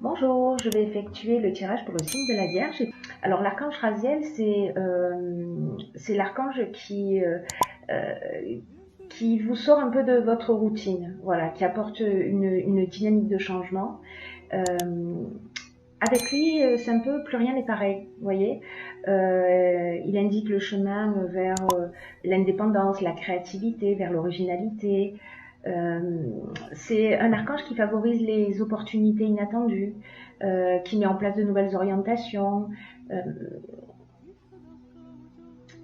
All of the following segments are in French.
Bonjour, je vais effectuer le tirage pour le signe de la Vierge. Alors l'archange Raziel, c'est l'archange qui vous sort un peu de votre routine, voilà, qui apporte une dynamique de changement. Avec lui, c'est un peu plus rien n'est pareil, vous voyez. Il indique le chemin vers l'indépendance, la créativité, vers l'originalité. C'est un archange qui favorise les opportunités inattendues, qui met en place de nouvelles orientations. Euh,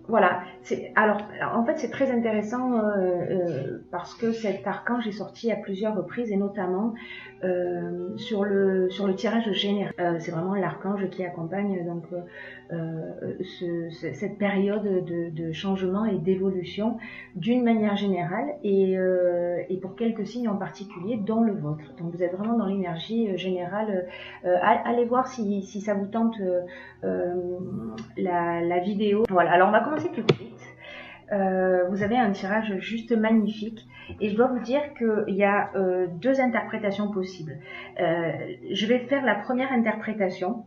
voilà. Alors, en fait, c'est très intéressant parce que cet archange est sorti à plusieurs reprises et notamment sur le tirage général. C'est vraiment l'archange qui accompagne donc cette période de changement et d'évolution d'une manière générale et pour quelques signes en particulier, dont le vôtre. Donc vous êtes vraiment dans l'énergie générale. Allez voir si ça vous tente la vidéo. Voilà, alors on va commencer tout de suite. Vous avez un tirage juste magnifique et je dois vous dire qu'il y a deux interprétations possibles. Je vais faire la première interprétation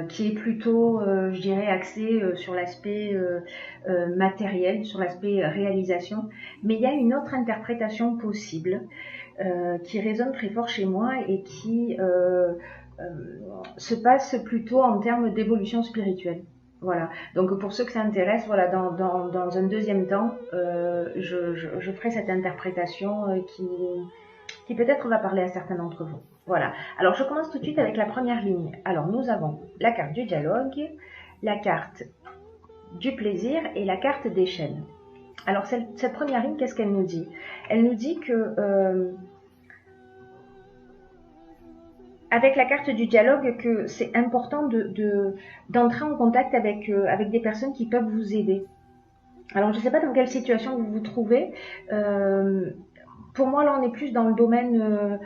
qui est plutôt, je dirais, axée sur l'aspect matériel, sur l'aspect réalisation, mais il y a une autre interprétation possible qui résonne très fort chez moi et qui se passe plutôt en termes d'évolution spirituelle. Voilà. Donc pour ceux que ça intéresse, voilà, dans un deuxième temps, je ferai cette interprétation qui peut-être va parler à certains d'entre vous. Voilà. Alors je commence tout de suite avec la première ligne. Alors nous avons la carte du dialogue, la carte du plaisir et la carte des chaînes. Alors cette première ligne, qu'est-ce qu'elle nous dit? Elle nous dit que avec la carte du dialogue, que c'est important d'entrer en contact avec des personnes qui peuvent vous aider. Alors je ne sais pas dans quelle situation vous vous trouvez. Pour moi, là, on est plus dans le domaine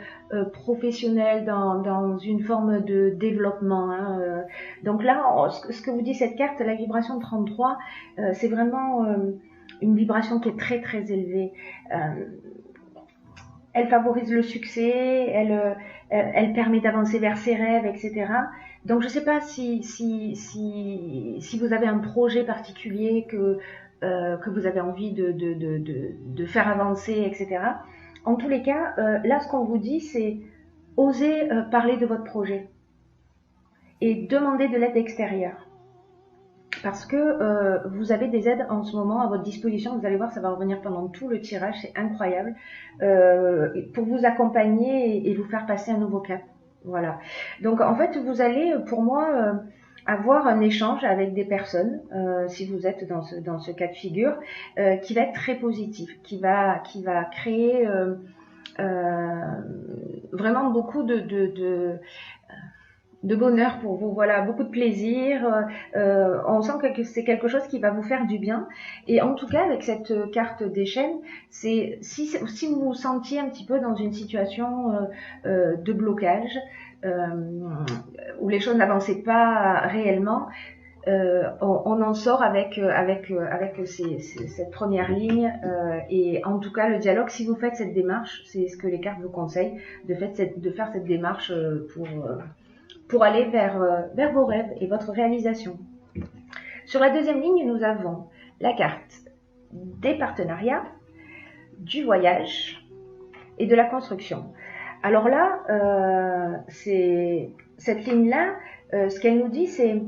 professionnel, dans une forme de développement. Hein. Donc là, ce que vous dit cette carte, la vibration de 33, c'est vraiment une vibration qui est très très élevée. Elle favorise le succès, elle permet d'avancer vers ses rêves, etc. Donc je ne sais pas si vous avez un projet particulier que vous avez envie de faire avancer, etc. En tous les cas, là, ce qu'on vous dit, c'est oser parler de votre projet et demander de l'aide extérieure. Parce que vous avez des aides en ce moment à votre disposition. Vous allez voir, ça va revenir pendant tout le tirage, c'est incroyable, pour vous accompagner et vous faire passer un nouveau cap. Voilà. Donc en fait, vous allez, pour moi, avoir un échange avec des personnes, si vous êtes dans ce cas de figure, qui va être très positif, qui va créer vraiment beaucoup de bonheur pour vous, voilà, beaucoup de plaisir. On sent que c'est quelque chose qui va vous faire du bien. Et en tout cas, avec cette carte des chaînes, c'est si vous vous sentiez un petit peu dans une situation de blocage, où les choses n'avançaient pas réellement, on en sort avec cette première ligne. Et en tout cas, le dialogue, si vous faites cette démarche, c'est ce que les cartes vous conseillent, de faire cette démarche pour aller vers vos rêves et votre réalisation. Sur la deuxième ligne, nous avons la carte des partenariats, du voyage et de la construction. Alors là, cette ligne-là, ce qu'elle nous dit, c'est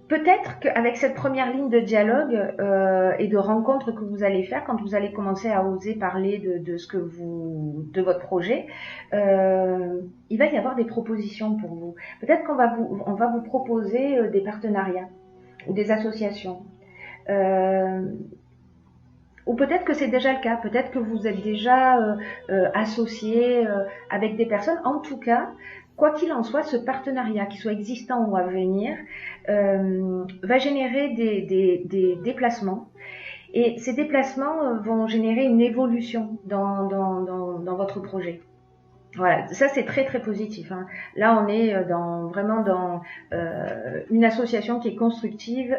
peut-être qu'avec cette première ligne de dialogue et de rencontre que vous allez faire quand vous allez commencer à oser parler de votre projet, il va y avoir des propositions pour vous. Peut-être qu'on va vous proposer des partenariats ou des associations. Ou peut-être que c'est déjà le cas, peut-être que vous êtes déjà associé avec des personnes. En tout cas, quoi qu'il en soit, ce partenariat, qu'il soit existant ou à venir, va générer des déplacements. Et ces déplacements vont générer une évolution dans votre projet. Voilà, ça c'est très très positif, hein. Là, on est vraiment dans une association qui est constructive,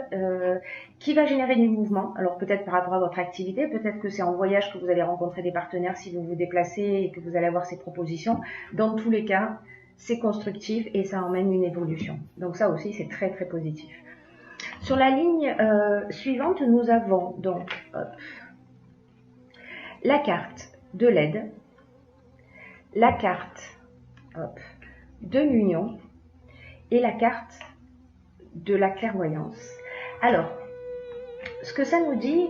qui va générer du mouvement. Alors peut-être par rapport à votre activité, peut-être que c'est en voyage que vous allez rencontrer des partenaires si vous vous déplacez et que vous allez avoir ces propositions. Dans tous les cas, c'est constructif et ça emmène une évolution. Donc ça aussi, c'est très très positif. Sur la ligne suivante, nous avons donc la carte de l'aide, la carte de l'union et la carte de la clairvoyance. Alors, ce que ça nous dit,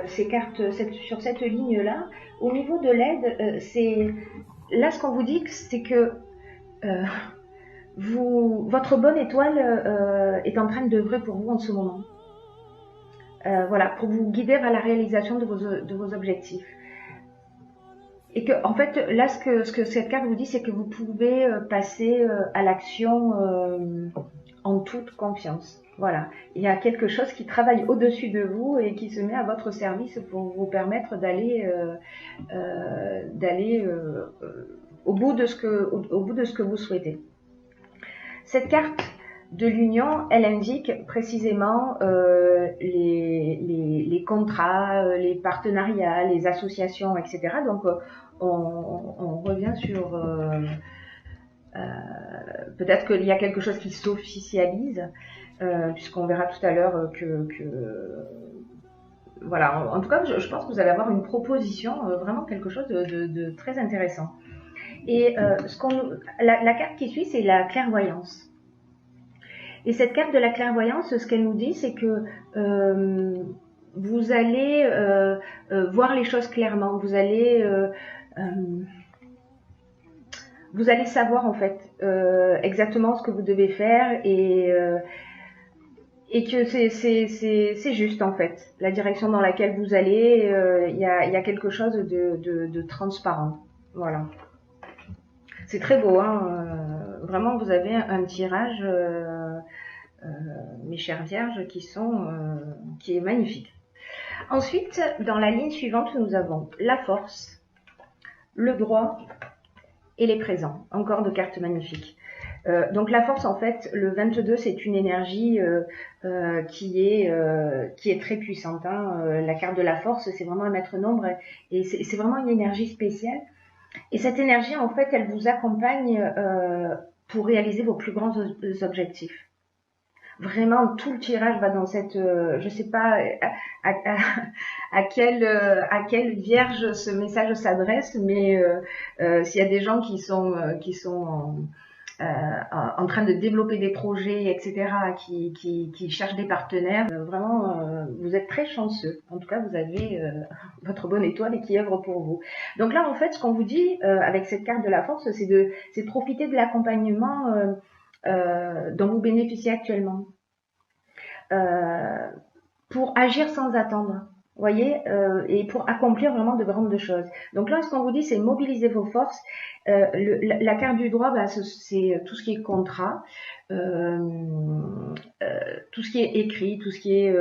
ces cartes sur cette ligne-là, au niveau de l'aide, c'est là ce qu'on vous dit, c'est que votre bonne étoile est en train d'œuvrer pour vous en ce moment. Voilà, pour vous guider vers la réalisation de vos objectifs. Et que, en fait, là, ce que cette carte vous dit, c'est que vous pouvez passer à l'action en toute confiance. Voilà, il y a quelque chose qui travaille au-dessus de vous et qui se met à votre service pour vous permettre d'aller au bout de ce que vous souhaitez. Cette carte de l'union, elle indique précisément les contrats, les partenariats, les associations, etc. Donc, on revient sur peut-être qu'il y a quelque chose qui s'officialise, puisqu'on verra tout à l'heure que voilà. En tout cas, je pense que vous allez avoir une proposition, vraiment quelque chose de très intéressant. Et la carte qui suit, c'est la clairvoyance. Et cette carte de la clairvoyance, ce qu'elle nous dit, c'est que vous allez voir les choses clairement. Vous allez savoir en fait exactement ce que vous devez faire et que c'est juste en fait la direction dans laquelle vous allez. Il y a quelque chose de transparent. Voilà. C'est très beau, hein. Vraiment, vous avez un tirage, mes chères vierges, qui est magnifique. Ensuite, dans la ligne suivante, nous avons la force, le droit et les présents. Encore deux cartes magnifiques. Donc la force, en fait, le 22, c'est une énergie qui est très puissante, hein. La carte de la force, c'est vraiment un maître nombre et c'est vraiment une énergie spéciale. Et cette énergie, en fait, elle vous accompagne pour réaliser vos plus grands objectifs. Vraiment, tout le tirage va dans cette, je sais pas à quelle vierge ce message s'adresse, mais s'il y a des gens qui sont en train de développer des projets, etc., qui cherchent des partenaires, vraiment, vous êtes très chanceux. En tout cas, vous avez votre bonne étoile et qui œuvre pour vous. Donc là, en fait, ce qu'on vous dit avec cette carte de la force, c'est de profiter de l'accompagnement dont vous bénéficiez actuellement pour agir sans attendre. Voyez, et pour accomplir vraiment de grandes choses. Donc là, ce qu'on vous dit, c'est mobiliser vos forces. La carte du droit, bah, c'est tout ce qui est contrat, tout ce qui est écrit, tout ce qui est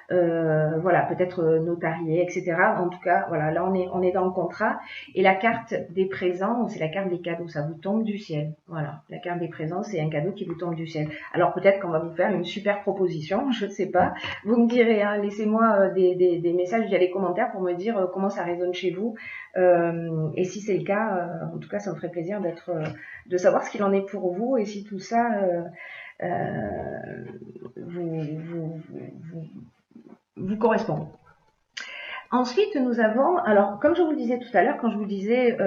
voilà, peut-être notarié, etc. En tout cas, voilà, là on est dans le contrat. Et la carte des présents, c'est la carte des cadeaux, ça vous tombe du ciel. Voilà, la carte des présents, c'est un cadeau qui vous tombe du ciel. Alors peut-être qu'on va vous faire une super proposition, je ne sais pas. Vous me direz, hein, laissez-moi des messages via les commentaires pour me dire comment ça résonne chez vous. Et si c'est le cas, en tout cas, ça me ferait plaisir de savoir ce qu'il en est pour vous et si tout ça vous correspond. Ensuite, nous avons, alors comme je vous le disais tout à l'heure, quand je vous disais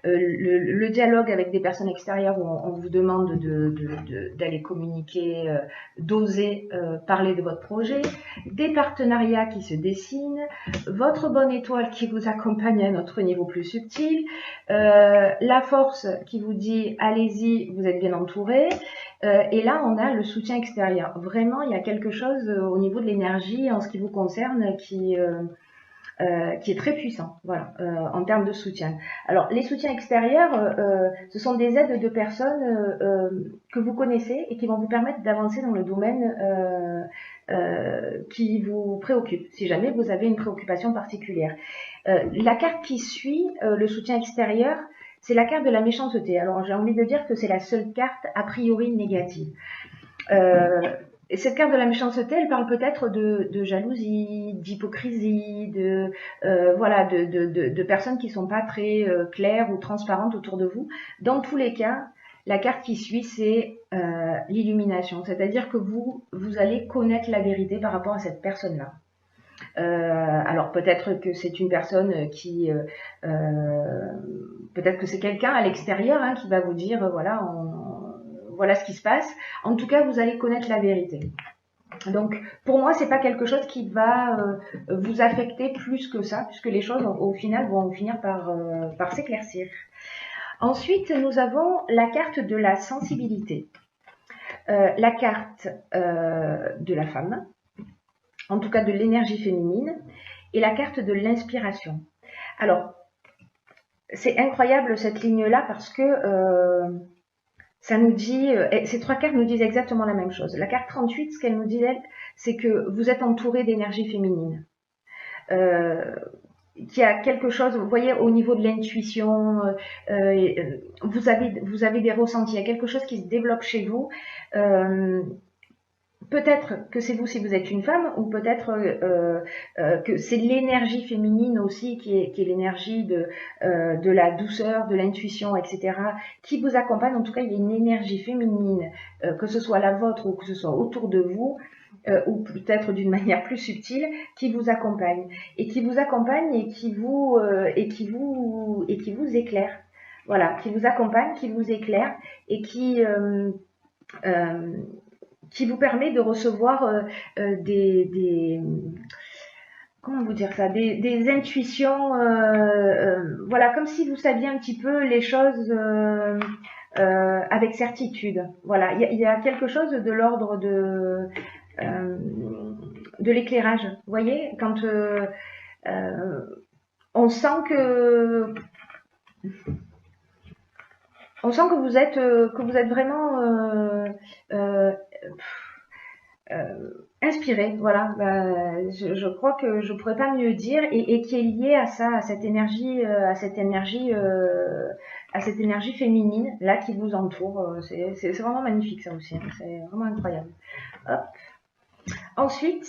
le dialogue avec des personnes extérieures où on vous demande d'aller communiquer, d'oser parler de votre projet, des partenariats qui se dessinent, votre bonne étoile qui vous accompagne à notre niveau plus subtil, la force qui vous dit allez-y, vous êtes bien entouré. Et là, on a le soutien extérieur. Vraiment, il y a quelque chose au niveau de l'énergie en ce qui vous concerne qui est très puissant, voilà, en termes de soutien. Alors, les soutiens extérieurs, ce sont des aides de personnes que vous connaissez et qui vont vous permettre d'avancer dans le domaine qui vous préoccupe, si jamais vous avez une préoccupation particulière. La carte qui suit le soutien extérieur, c'est la carte de la méchanceté. Alors j'ai envie de dire que c'est la seule carte a priori négative. Et cette carte de la méchanceté, elle parle peut-être de jalousie, d'hypocrisie, voilà, de personnes qui sont pas très claires ou transparentes autour de vous. Dans tous les cas, la carte qui suit, c'est l'illumination, c'est-à-dire que vous allez connaître la vérité par rapport à cette personne-là. Alors peut-être que c'est une personne qui, peut-être que c'est quelqu'un à l'extérieur hein, qui va vous dire voilà, voilà ce qui se passe. En tout cas, vous allez connaître la vérité. Donc, pour moi, c'est pas quelque chose qui va vous affecter plus que ça, puisque les choses, au final, vont finir par s'éclaircir. Ensuite, nous avons la carte de la sensibilité, la carte de la femme, en tout cas de l'énergie féminine, et la carte de l'inspiration. Alors, c'est incroyable cette ligne-là parce que ça nous dit, ces trois cartes nous disent exactement la même chose. La carte 38, ce qu'elle nous dit, elle, c'est que vous êtes entouré d'énergie féminine. Qu'il y a quelque chose, vous voyez, au niveau de l'intuition, vous avez des ressentis, il y a quelque chose qui se développe chez vous. Peut-être que c'est vous si vous êtes une femme, ou peut-être que c'est l'énergie féminine aussi qui est l'énergie de la douceur, de l'intuition, etc., qui vous accompagne. En tout cas, il y a une énergie féminine, que ce soit la vôtre ou que ce soit autour de vous, ou peut-être d'une manière plus subtile, qui vous accompagne et qui vous éclaire. Voilà, qui vous accompagne, qui vous éclaire et qui vous permet de recevoir comment vous dire ça, des intuitions, voilà, comme si vous saviez un petit peu les choses avec certitude. Voilà, il y a quelque chose de l'ordre de l'éclairage. Vous voyez, quand on sent que vous êtes vraiment inspiré, voilà. Je crois que je pourrais pas mieux dire et qui est lié à ça, à cette énergie féminine là qui vous entoure. C'est vraiment magnifique ça aussi. Hein. C'est vraiment incroyable. Hop. Ensuite,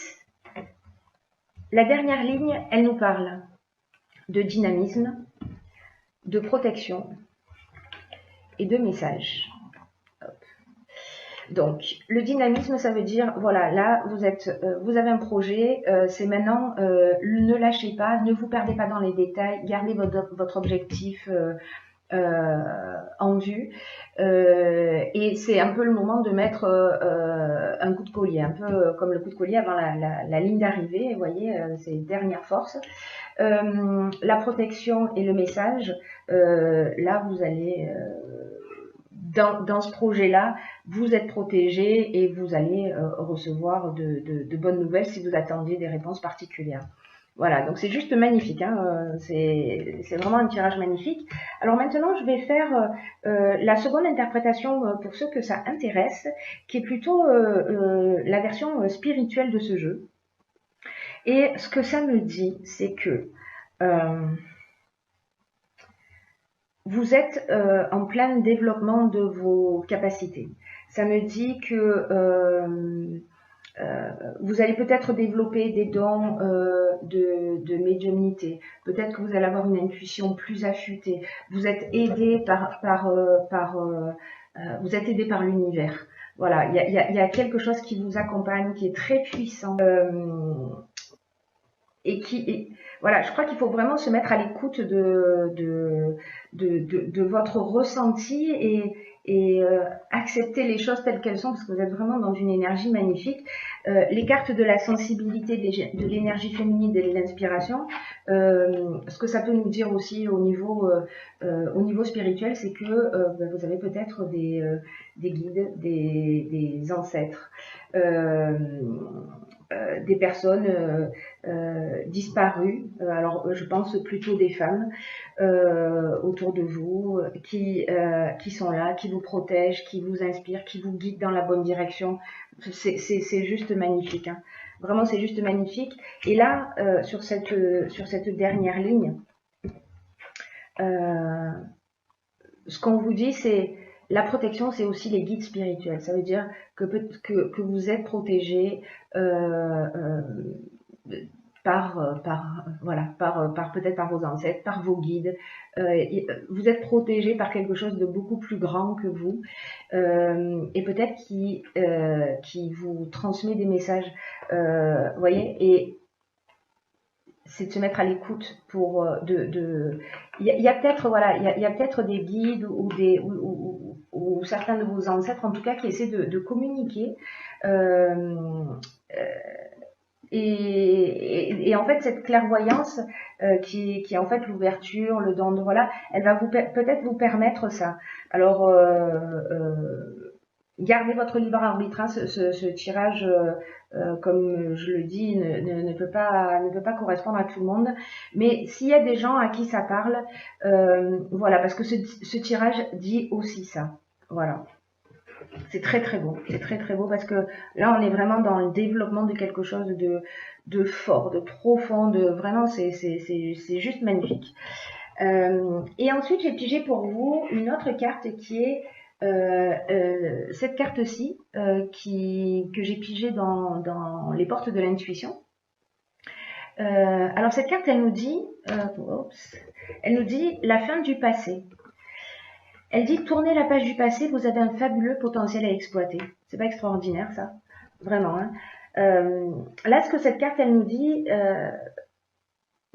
la dernière ligne, elle nous parle de dynamisme, de protection et de message. Donc, le dynamisme, ça veut dire, voilà, là, vous avez un projet, c'est maintenant, ne lâchez pas, ne vous perdez pas dans les détails, gardez votre objectif en vue, et c'est un peu le moment de mettre un coup de collier, un peu comme le coup de collier avant la ligne d'arrivée, vous voyez, c'est dernière force. La protection et le message, là, vous allez... Dans ce projet-là, vous êtes protégé et vous allez recevoir de bonnes nouvelles si vous attendez des réponses particulières. Voilà, donc c'est juste magnifique, hein, c'est vraiment un tirage magnifique. Alors maintenant, je vais faire la seconde interprétation pour ceux que ça intéresse, qui est plutôt la version spirituelle de ce jeu. Et ce que ça me dit, c'est que vous êtes en plein développement de vos capacités. Ça me dit que vous allez peut-être développer des dons de médiumnité. Peut-être que vous allez avoir une intuition plus affûtée. Vous êtes aidé vous êtes aidé par l'univers. Voilà, il y a quelque chose qui vous accompagne, qui est très puissant. Voilà, je crois qu'il faut vraiment se mettre à l'écoute de votre ressenti et accepter les choses telles qu'elles sont parce que vous êtes vraiment dans une énergie magnifique. Les cartes de la sensibilité, de l'énergie féminine et de l'inspiration, ce que ça peut nous dire aussi au niveau spirituel, c'est que vous avez peut-être des guides, des ancêtres, des personnes disparues, alors je pense plutôt des femmes autour de vous qui sont là, qui vous protègent, qui vous inspirent, qui vous guident dans la bonne direction. C'est juste magnifique, hein. Vraiment c'est juste magnifique. Et là sur cette dernière ligne, ce qu'on vous dit, c'est la protection, c'est aussi les guides spirituels. Ça veut dire que vous êtes protégé par peut-être par vos ancêtres, par vos guides. Vous êtes protégé par quelque chose de beaucoup plus grand que vous et peut-être qui vous transmet des messages. Voyez, et c'est de se mettre à l'écoute pour il y a peut-être voilà il y a peut-être des guides ou certains de vos ancêtres en tout cas qui essaient de communiquer et en fait cette clairvoyance qui est en fait l'ouverture, le don de voilà, elle va peut-être vous permettre ça. Alors gardez votre libre arbitre, hein, ce tirage, comme je le dis, ne peut pas correspondre à tout le monde. Mais s'il y a des gens à qui ça parle, voilà, parce que ce tirage dit aussi ça. Voilà. C'est très très beau, c'est très très beau parce que là on est vraiment dans le développement de quelque chose de fort, de profond, de vraiment c'est juste magnifique. Et ensuite j'ai pigé pour vous une autre carte qui est cette carte-ci que j'ai pigée dans les portes de l'intuition. Alors cette carte elle nous dit la fin du passé. Elle dit tournez la page du passé, vous avez un fabuleux potentiel à exploiter. C'est pas extraordinaire ça, vraiment. Hein. Là, ce que cette carte elle nous dit,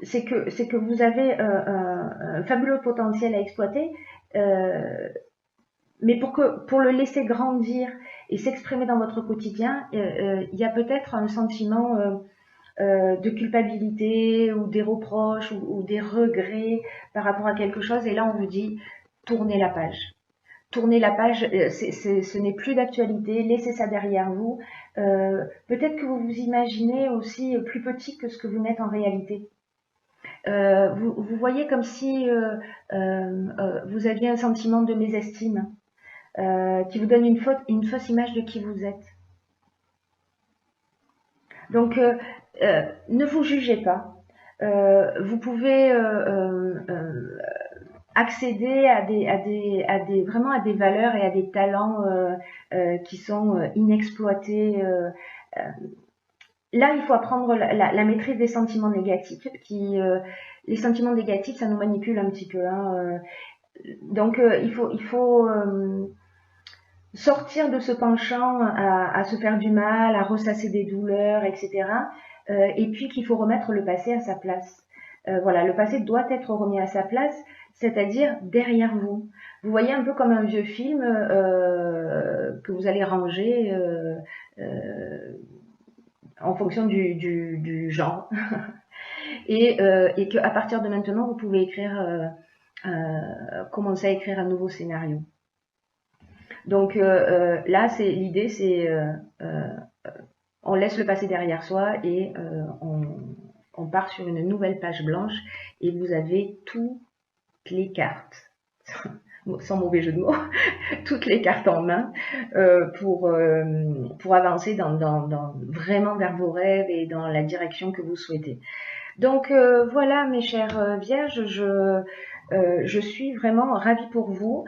c'est que vous avez un fabuleux potentiel à exploiter, mais pour le laisser grandir et s'exprimer dans votre quotidien, il y a peut-être un sentiment de culpabilité ou des reproches ou des regrets par rapport à quelque chose. Et là, on vous dit tournez la page. Tournez la page, ce n'est plus d'actualité, laissez ça derrière vous. Peut-être que vous vous imaginez aussi plus petit que ce que vous n'êtes en réalité. Vous voyez comme si vous aviez un sentiment de mésestime qui vous donne une fausse image de qui vous êtes. Donc, ne vous jugez pas. Vous pouvez accéder vraiment à des valeurs et à des talents qui sont inexploités. Là, il faut apprendre la maîtrise des sentiments négatifs. Les sentiments négatifs, ça nous manipule un petit peu. Hein. Donc, il faut sortir de ce penchant à se faire du mal, à ressasser des douleurs, etc. Et puis qu'il faut remettre le passé à sa place. Voilà, le passé doit être remis à sa place, c'est-à-dire derrière vous. Vous voyez un peu comme un vieux film que vous allez ranger en fonction du genre. Et qu'à partir de maintenant, vous pouvez commencer à écrire un nouveau scénario. Donc là, l'idée, c'est on laisse le passé derrière soi et on part sur une nouvelle page blanche et vous avez toutes les cartes, sans mauvais jeu de mots, toutes les cartes en main pour avancer vraiment vers vos rêves et dans la direction que vous souhaitez. Donc voilà mes chères vierges, je suis vraiment ravie pour vous.